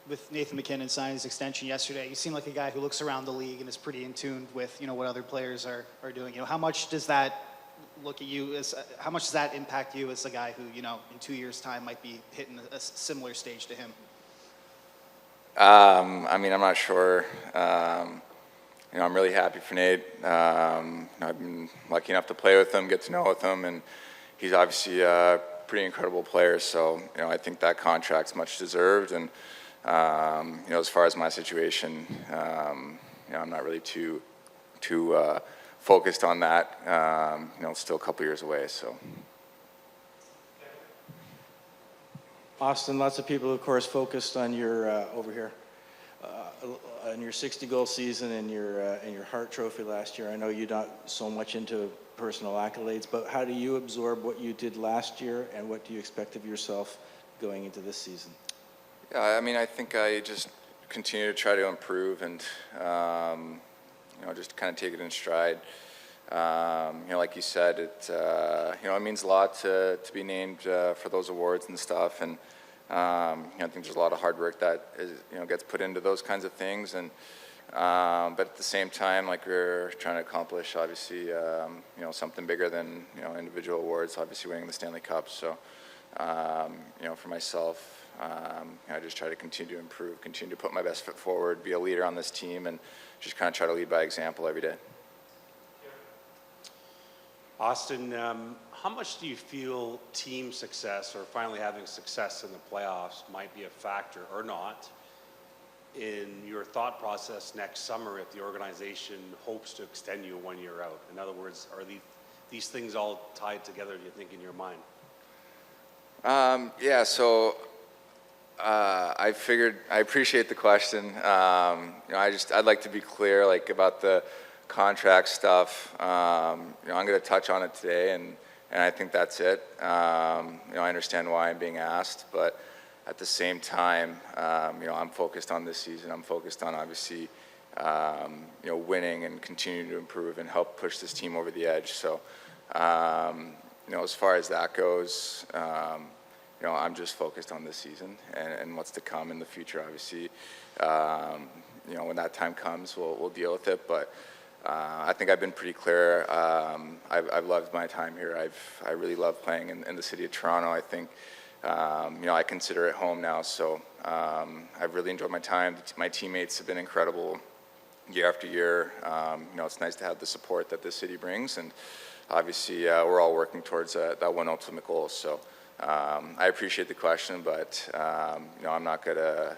with Nathan McKinnon signing his extension yesterday, you seem like a guy who looks around the league and is pretty in tune with, what other players are doing. How much does that how much does that impact you as a guy who, in 2 years' time might be hitting a similar stage to him? I'm not sure. I'm really happy for Nate. I've been lucky enough to play with him, get to know with him, and he's obviously a pretty incredible player. So, I think that contract's much deserved. And, as far as my situation, I'm not really too focused on that. It's still a couple years away, so. Auston, lots of people, of course, focused on your over here, on your 60-goal season and your Hart Trophy last year. I know you're not so much into personal accolades, but how do you absorb what you did last year, and what do you expect of yourself going into this season? Yeah, I think I just continue to try to improve and just kind of take it in stride. Like you said, it means a lot to be named for those awards and stuff, and I think there's a lot of hard work that gets put into those kinds of things, and but at the same time, like, we're trying to accomplish, obviously, something bigger than individual awards. Obviously, winning the Stanley Cup. So, for myself, I just try to continue to improve, continue to put my best foot forward, be a leader on this team, and just kind of try to lead by example every day. Auston, how much do you feel team success, or finally having success in the playoffs, might be a factor or not in your thought process next summer if the organization hopes to extend you 1 year out? In other words, are these things all tied together, do you think, in your mind? Yeah, so I appreciate the question. I'd like to be clear, like, about the contract stuff. I'm going to touch on it today, and I think that's it. I understand why I'm being asked, but at the same time, I'm focused on this season. I'm focused on, obviously, winning and continuing to improve and help push this team over the edge. So, as far as that goes, I'm just focused on this season and what's to come in the future. Obviously, when that time comes, we'll deal with it. But I think I've been pretty clear. I've loved my time here. I really love playing in the city of Toronto. I think I consider it home now. So I've really enjoyed my time. My teammates have been incredible year after year. It's nice to have the support that this city brings, and obviously we're all working towards that one ultimate goal. So I appreciate the question, but I'm not going to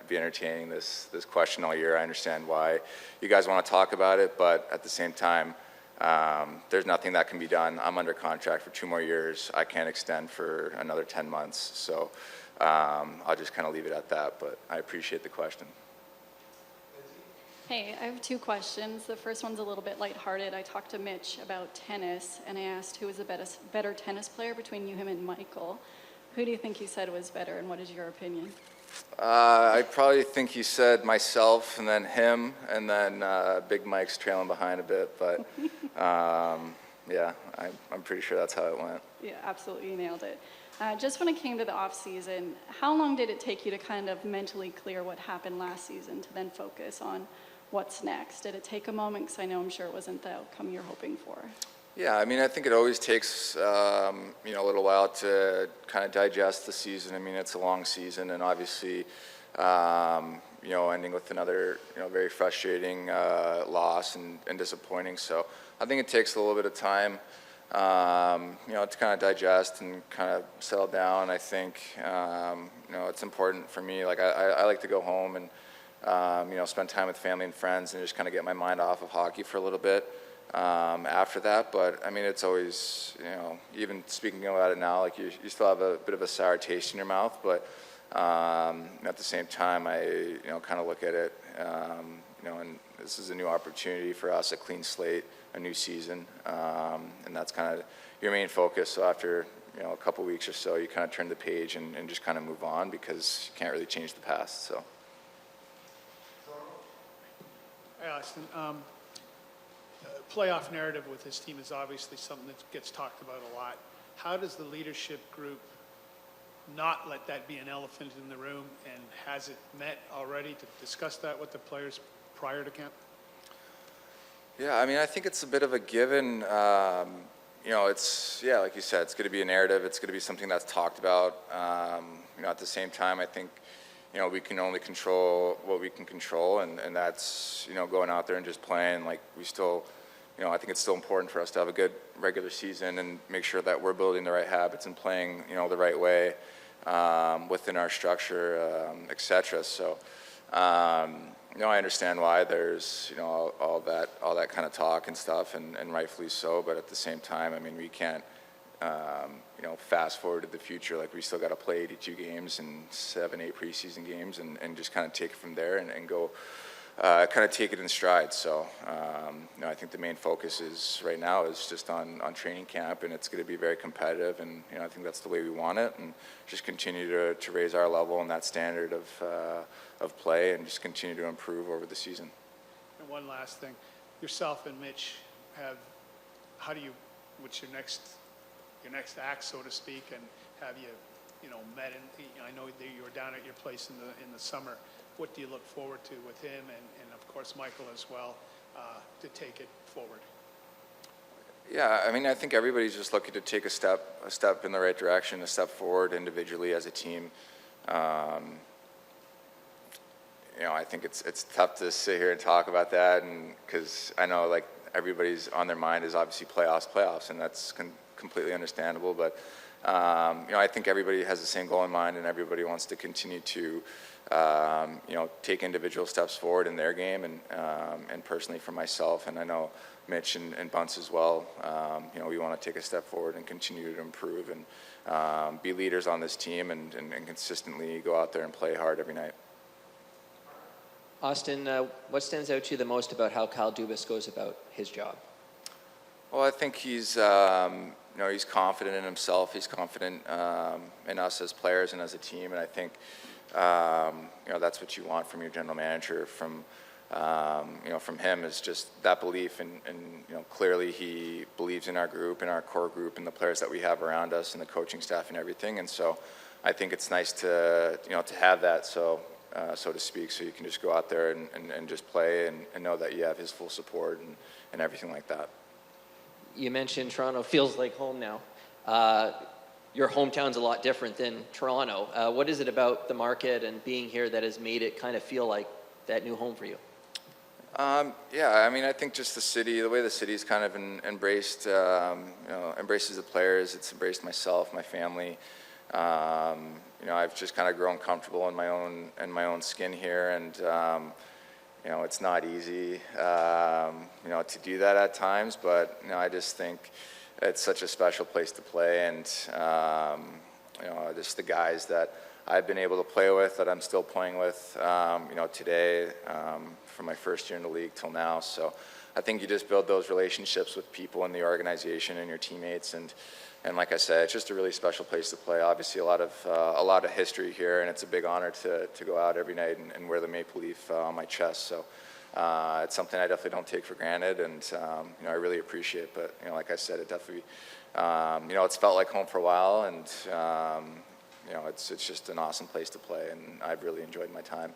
be entertaining this question all year. I understand why you guys want to talk about it, but at the same time, there's nothing that can be done. I'm under contract for 2 more years. I can't extend for another 10 months. So I'll just kind of leave it at that, but I appreciate the question. Hey, I have 2 questions. The first one's a little bit lighthearted. I talked to Mitch about tennis, and I asked who was the better tennis player between you, him, and Michael. Who do you think he said was better, and what is your opinion? I probably think he said myself, and then him, and then Big Mike's trailing behind a bit. But yeah, I'm pretty sure that's how it went. Yeah, absolutely, you nailed it. Just when it came to the off season, how long did it take you to kind of mentally clear what happened last season to then focus on what's next? Did it take a moment? Because I'm sure it wasn't the outcome you're hoping for. Yeah, I think it always takes a little while to kind of digest the season. It's a long season, and obviously, ending with another very frustrating loss and disappointing. So I think it takes a little bit of time, to kind of digest and kind of settle down. I think it's important for me. Like, I like to go home and spend time with family and friends and just kind of get my mind off of hockey for a little bit after that. But it's always, even speaking about it now, like, you still have a bit of a sour taste in your mouth, but at the same time, I kind of look at it, and this is a new opportunity for us, a clean slate, a new season, and that's kind of your main focus. So after a couple weeks or so, you kind of turn the page and just kind of move on, because you can't really change the past. So. Hi, Auston. Playoff narrative with this team is obviously something that gets talked about a lot. How does the leadership group not let that be an elephant in the room, and has it met already to discuss that with the players prior to camp? Yeah, I mean, I think it's a bit of a given. It's, yeah, like you said, it's going to be a narrative. It's going to be something that's talked about. At the same time, I think, we can only control what we can control, and that's, going out there and just playing. Like, we still, I think it's still important for us to have a good regular season and make sure that we're building the right habits and playing, the right way within our structure, et cetera. So, I understand why there's, all that kind of talk and stuff, and rightfully so. But at the same time, I mean, we can't, fast forward to the future. Like, we still got to play 82 games and 7-8 preseason games, and just kind of take it from there and go, kind of take it in stride. So, I think the main focus is right now is just on training camp, and it's going to be very competitive. And I think that's the way we want it, and just continue to raise our level and that standard of play, and just continue to improve over the season. And one last thing, yourself and Mitch what's your next act, so to speak, and have you, met? And I know that you were down at your place in the summer. What do you look forward to with him and of course Michael as well, to take it forward? Yeah, I mean, I think everybody's just looking to take a step in the right direction, a step forward individually as a team. I think it's tough to sit here and talk about that, and because I know like everybody's on their mind is obviously playoffs, and that's completely understandable. But I think everybody has the same goal in mind, and everybody wants to continue to take individual steps forward in their game, and personally for myself, and I know Mitch and Bunce as well. We want to take a step forward and continue to improve and be leaders on this team, and consistently go out there and play hard every night. Auston, what stands out to you the most about how Kyle Dubas goes about his job? Well, I think he's confident in himself. He's confident in us as players and as a team, and I think that's what you want from your general manager. From him is just that belief, and clearly he believes in our group, in our core group, and the players that we have around us, and the coaching staff and everything. And so, I think it's nice to have that. So to speak, so you can just go out there and just play and know that you have his full support and everything like that. You mentioned Toronto feels like home now. Your hometown's a lot different than Toronto. What is it about the market and being here that has made it kind of feel like that new home for you? Yeah, I mean, I think just the way the city's kind of embraced, embraces the players. It's embraced myself, my family. I've just kind of grown comfortable in my own skin here, and it's not easy, to do that at times. But I just think it's such a special place to play, and just the guys that I've been able to play with, that I'm still playing with, today, from my first year in the league till now. So I think you just build those relationships with people in the organization and your teammates, and like I said, it's just a really special place to play. Obviously, a lot of history here, and it's a big honor to go out every night and wear the maple leaf on my chest. So it's something I definitely don't take for granted, and I really appreciate. But like I said, it definitely it's felt like home for a while, and it's just an awesome place to play, and I've really enjoyed my time.